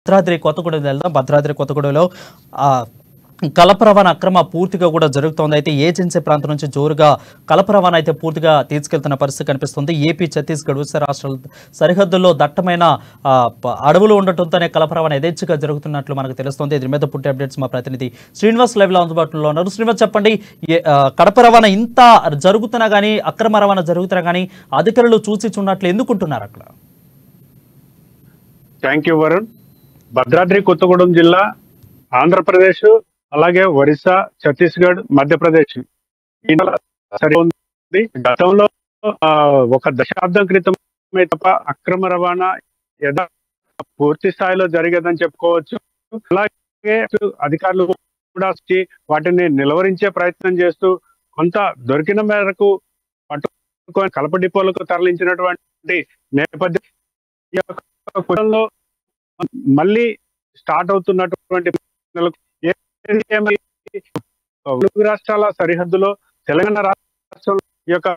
భద్రాద్రి కొత్తగూడెం వెళ్దాం. భద్రాద్రి కొత్తగూడెంలో కలప రవాణా అక్రమ పూర్తిగా కూడా జరుగుతోంది. అయితే ఏజెన్సీ ప్రాంతం నుంచి జోరుగా కలప రవాణా అయితే పూర్తిగా తీసుకెళ్తున్న పరిస్థితి కనిపిస్తుంది. ఏపీ, ఛత్తీస్గఢ్ రాష్ట్రాల సరిహద్దుల్లో దట్టమైన అడవులు ఉండటంతోనే కలప రవాణా యథేచ్ఛగా జరుగుతున్నట్లు మనకు తెలుస్తోంది. దీని మీద పుట్టే అప్డేట్స్ మా ప్రతినిధి శ్రీనివాస్ లైవ్ లో అందుబాటులో ఉన్నారు. శ్రీనివాస్, చెప్పండి, కడప రవాణా ఇంత జరుగుతున్నా కానీ, అక్రమ రవాణా జరుగుతున్నా కానీ అధికారులు చూసి చూడట్లు ఎందుకుంటున్నారు అక్కడ? Thank you Varun. భద్రాద్రి కొత్తగూడెం జిల్లా ఆంధ్రప్రదేశ్, అలాగే ఒరిస్సా, ఛత్తీస్గఢ్, మధ్యప్రదేశ్ గతంలో ఒక దశాబ్దం క్రితమే తప్ప అక్రమ రవాణా పూర్తి స్థాయిలో జరిగేదని చెప్పుకోవచ్చు. అలాగే అధికారులు కూడా వాటిని నిలువరించే ప్రయత్నం చేస్తూ కొంత దొరికిన మేరకు పట్టుకొని కలప డిపోలకు తరలించినటువంటి నేపథ్యంలో మళ్ళీ స్టార్ట్ అవుతున్నటువంటి తెలుగు రాష్ట్రాల సరిహద్దులో తెలంగాణ రాష్ట్రం యొక్క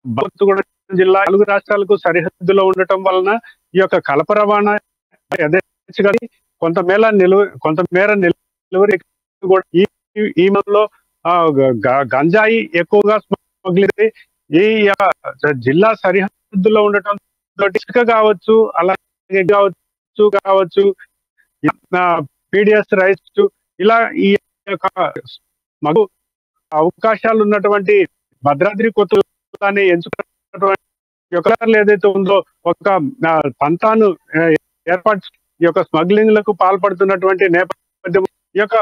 కొత్తగూడెం జిల్లా తెలుగు రాష్ట్రాలకు సరిహద్దులో ఉండటం వలన ఈ యొక్క కలప రవాణా కొంతమేర నిలువరి ఈ మందులో గంజాయి ఎక్కువగా స్మగ్లింగ్ ఈ జిల్లా సరిహద్దులో ఉండటం ఇసుక కావచ్చు, అలాగే కావచ్చు పీడిఎస్ రైస్, ఇలా ఈ యొక్క మగు అవకాశాలు ఉన్నటువంటి భద్రాద్రి కొత్తగూడెంని ఎంచుకున్నటువంటి ఏదైతే ఉందో ఒక పంతాను ఏర్పాటు ఈ యొక్క స్మగ్లింగ్ లకు పాల్పడుతున్నటువంటి నేపథ్యం ఈ యొక్క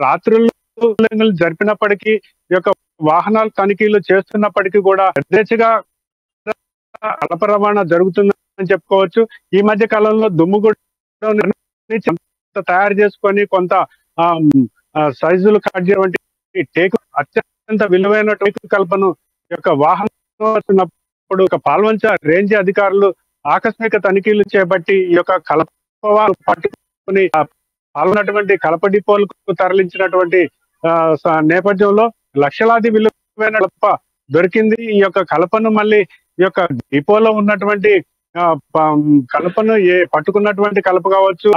రాత్రులు జరిపినప్పటికీ ఈ యొక్క వాహనాలు తనిఖీలు చేస్తున్నప్పటికీ కూడా యథేచ్ఛగా కలప రవాణా జరుగుతుందని చెప్పుకోవచ్చు. ఈ మధ్య కాలంలో దుమ్ముగూడ తయారు చేసుకొని కొంత సైజులు కట్ చేయటువంటి టేకు, అత్యంత విలువైన టేకు కలపను యొక్క వాహనం ఒక పాల్వంచ రేంజ్ అధికారులు ఆకస్మిక తనిఖీలు చేపట్టి ఈ యొక్క కలప పట్టుకుని పాల్గొన్నటువంటి కలప డిపోలకు తరలించినటువంటి నేపథ్యంలో లక్షలాది విలువైన కలప దొరికింది. ఈ యొక్క కలపను మళ్ళీ ఈ యొక్క డిపోలో ఉన్నటువంటి కలపను పట్టుకున్నటువంటి కలప కావచ్చు,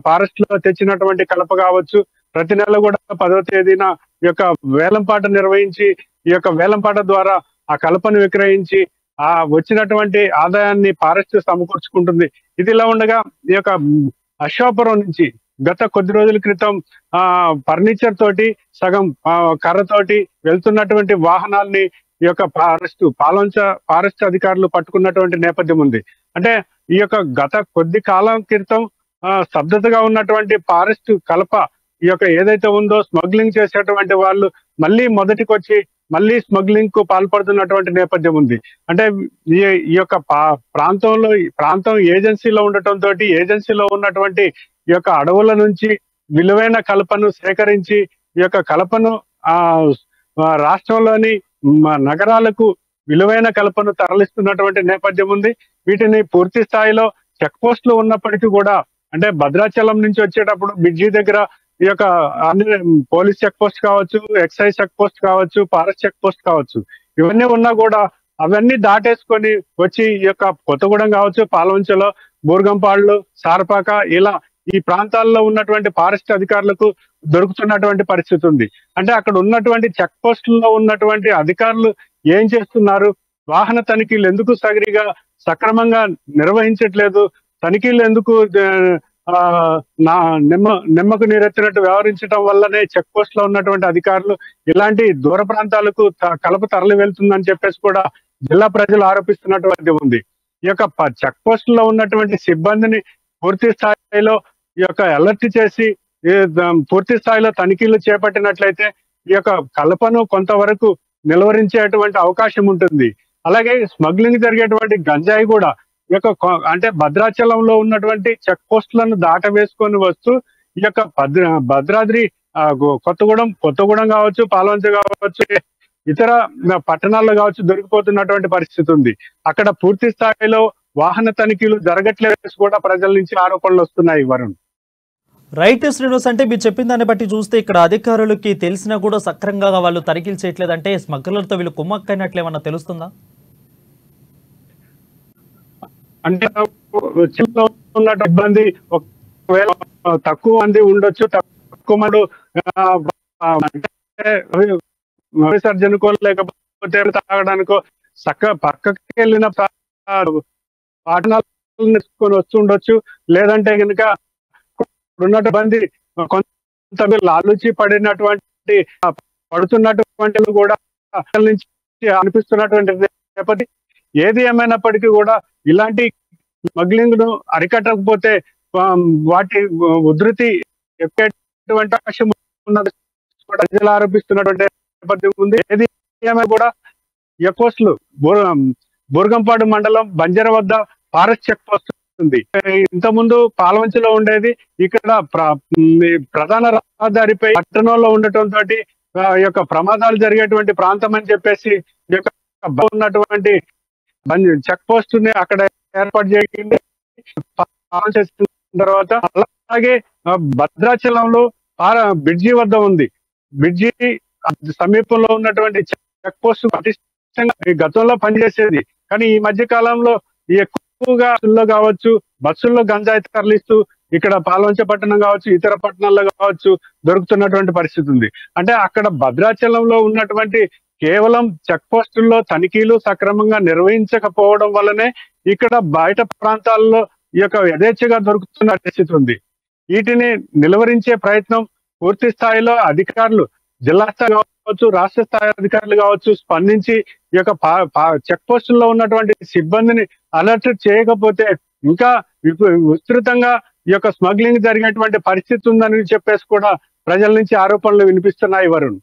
ఫారెస్ట్ లో తెచ్చినటువంటి కలప కావచ్చు, ప్రతి నెల కూడా 10వ తేదీన ఈ యొక్క వేలంపాట నిర్వహించి ఈ యొక్క వేలంపాట ద్వారా ఆ కలపను విక్రయించి ఆ వచ్చినటువంటి ఆదాయాన్ని ఫారెస్ట్ సమకూర్చుకుంటుంది. ఇది ఇలా ఉండగా ఈ యొక్క అశ్వాపురం నుంచి గత కొద్ది రోజుల క్రితం ఫర్నిచర్ తోటి సగం కర్రతోటి వెళ్తున్నటువంటి వాహనాల్ని ఈ యొక్క పాల్వంచ ఫారెస్ట్ అధికారులు పట్టుకున్నటువంటి నేపథ్యం ఉంది. అంటే ఈ యొక్క గత కొద్ది కాలం క్రితం స్తబ్దతగా ఉన్నటువంటి ఫారెస్ట్ కలప ఈ యొక్క ఏదైతే ఉందో స్మగ్లింగ్ చేసేటువంటి వాళ్ళు మళ్ళీ మొదటికి వచ్చి మళ్ళీ స్మగ్లింగ్ కు పాల్పడుతున్నటువంటి నేపథ్యం ఉంది. అంటే ఈ యొక్క ప్రాంతం ఏజెన్సీలో ఉండటంతో ఏజెన్సీలో ఉన్నటువంటి ఈ యొక్క అడవుల నుంచి విలువైన కలపను సేకరించి ఈ యొక్క కలపను రాష్ట్రంలోని నగరాలకు విలువైన కలపను తరలిస్తున్నటువంటి నేపథ్యం ఉంది. వీటిని పూర్తి స్థాయిలో చెక్ పోస్టులు ఉన్నప్పటికీ కూడా, అంటే భద్రాచలం నుంచి వచ్చేటప్పుడు బ్రిడ్జి దగ్గర ఈ యొక్క పోలీస్ చెక్ పోస్ట్ కావచ్చు, ఎక్సైజ్ చెక్ పోస్ట్ కావచ్చు, ఫారెస్ట్ చెక్ పోస్ట్ కావచ్చు, ఇవన్నీ ఉన్నా కూడా అవన్నీ దాటేసుకొని వచ్చి ఈ యొక్క కొత్తగూడెం కావచ్చు, పాల్వంచలో బూర్గంపాళ్ళు, సారపాక, ఇలా ఈ ప్రాంతాల్లో ఉన్నటువంటి ఫారెస్ట్ అధికారులకు దొరుకుతున్నటువంటి పరిస్థితి ఉంది. అంటే అక్కడ ఉన్నటువంటి చెక్ పోస్టుల్లో ఉన్నటువంటి అధికారులు ఏం చేస్తున్నారు, వాహన తనిఖీలు ఎందుకు సక్రమంగా నిర్వహించట్లేదు, తనిఖీలు ఎందుకు నిమ్మకు నీరెత్తినట్టు వ్యవహరించడం వల్లనే చెక్ పోస్ట్ లో ఉన్నటువంటి అధికారులు ఇలాంటి దూర ప్రాంతాలకు కలప తరలి వెళ్తుందని చెప్పేసి కూడా జిల్లా ప్రజలు ఆరోపిస్తున్నటువంటి ఉంది. ఈ యొక్క చెక్ పోస్ట్ లో ఉన్నటువంటి సిబ్బందిని పూర్తి స్థాయిలో ఈ యొక్క అలర్ట్ చేసి పూర్తి స్థాయిలో తనిఖీలు చేపట్టినట్లయితే ఈ యొక్క కలపను కొంతవరకు నిలువరించేటువంటి అవకాశం ఉంటుంది. అలాగే స్మగ్లింగ్ జరిగేటువంటి గంజాయి కూడా ఈ యొక్క అంటే భద్రాచలంలో ఉన్నటువంటి చెక్ పోస్టులను దాటవేసుకొని వస్తూ ఈ యొక్క భద్రాద్రి కొత్తగూడెం కావచ్చు, పాల్వంచ కావచ్చు, ఇతర పట్టణాల్లో కావచ్చు దొరికిపోతున్నటువంటి పరిస్థితి ఉంది. అక్కడ పూర్తి స్థాయిలో వాహన తనిఖీలు జరగట్లేదు కూడా ప్రజల నుంచి ఆరోపణలు వస్తున్నాయి. వరుణ్, రైట్ శ్రీనివాస్, అంటే మీరు చెప్పిన దాన్ని బట్టి చూస్తే ఇక్కడ అధికారులకి తెలిసినా కూడా సక్రమంగా వాళ్ళు తనిఖీలు చేయట్లేదంటే స్మగ్లర్తో వీళ్ళు కుమ్మక్కైనట్లు ఏమన్నా తెలుస్తుందా? అంటే ఉన్న ఇబ్బంది ఒకవేళ తక్కువ మంది ఉండొచ్చు, తక్కువ మంది విసర్జనకో లేకపోతే తాగడానికో పక్కకి వెళ్ళిన పాఠనాలను తీసుకొని వస్తుండొచ్చు. లేదంటే కనుక ఉన్నటువంటి కొంత లాలూచి పడుతున్నటువంటి కూడా నుంచి అనిపిస్తున్నటువంటి నేపథ్యం. ఏది ఏమైనప్పటికీ కూడా ఇలాంటి స్మగ్లింగ్ ను అరికట్టకపోతే వాటి ఉధృతి ఎక్కేటువంటి అవకాశం ఉన్నది ప్రజలు ఆరోపిస్తున్నటువంటి నేపథ్యం ఉంది. ఏది ఏమైనా కూడా ఎకోస్లు బూర్గంపాడు మండలం బంజర వద్ద ఫారెస్ట్ చెక్ పోస్ట్ ఉంది. ఇంతకుముందు పాలవంచలో ఉండేది. ఇక్కడ ప్రధాన రహదారిపై పట్టణంలో ఉండటంతో యొక్క ప్రమాదాలు జరిగేటువంటి ప్రాంతం అని చెప్పేసి ఉన్నటువంటి చెక్ పోస్ట్ ని అక్కడ ఏర్పాటు చేయండి. తర్వాత అలాగే భద్రాచలంలో బ్రిడ్జి వద్ద ఉంది. బ్రిడ్జి సమీపంలో ఉన్నటువంటి చెక్ పోస్ట్ పటిష్టంగా గతంలో పనిచేసేది. కానీ ఈ మధ్య కాలంలో ఎక్కువగా కావచ్చు, బస్సుల్లో గంజాయి తరలిస్తూ ఇక్కడ పాల్వంచ పట్టణం కావచ్చు, ఇతర పట్టణాల్లో కావచ్చు దొరుకుతున్నటువంటి పరిస్థితి ఉంది. అంటే అక్కడ భద్రాచలంలో ఉన్నటువంటి కేవలం చెక్ పోస్టుల్లో తనిఖీలు సక్రమంగా నిర్వహించకపోవడం వల్లనే ఇక్కడ బయట ప్రాంతాల్లో ఈ యొక్క యథేచ్ఛగా దొరుకుతున్న పరిస్థితి ఉంది. వీటిని నిలువరించే ప్రయత్నం పూర్తి స్థాయిలో అధికారులు, జిల్లా స్థాయి కావచ్చు, రాష్ట్ర స్థాయి అధికారులు కావచ్చు స్పందించి ఈ యొక్క చెక్ పోస్టుల్లో ఉన్నటువంటి సిబ్బందిని అలర్ట్ చేయకపోతే ఇంకా విస్తృతంగా ఈ యొక్క స్మగ్లింగ్ జరిగేటువంటి పరిస్థితి ఉందని చెప్పేసి కూడా ప్రజల నుంచి ఆరోపణలు వినిపిస్తున్నాయి. Varun.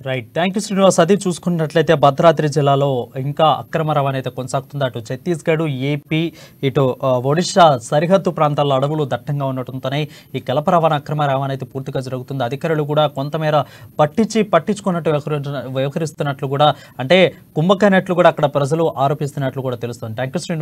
Right, thank you Srinivas. అది చూసుకున్నట్లయితే భద్రాద్రి జిల్లాలో ఇంకా అక్రమ రవాణా అయితే కొనసాగుతుంది. అటు ఛత్తీస్గఢ్, ఏపీ, ఇటు ఒడిశా సరిహద్దు ప్రాంతాల్లో అడవులు దట్టంగా ఉండటంతోనే ఈ కలప రవాణా, అక్రమ రవాణా అయితే పూర్తిగా జరుగుతుంది. అధికారులు కూడా కొంతమేర పట్టించుకున్నట్టు వ్యవహరిస్తున్నట్లు కూడా, అంటే కుంభకైనట్లు కూడా అక్కడ ప్రజలు ఆరోపిస్తున్నట్లు కూడా తెలుస్తుంది. Thank you Srinivas.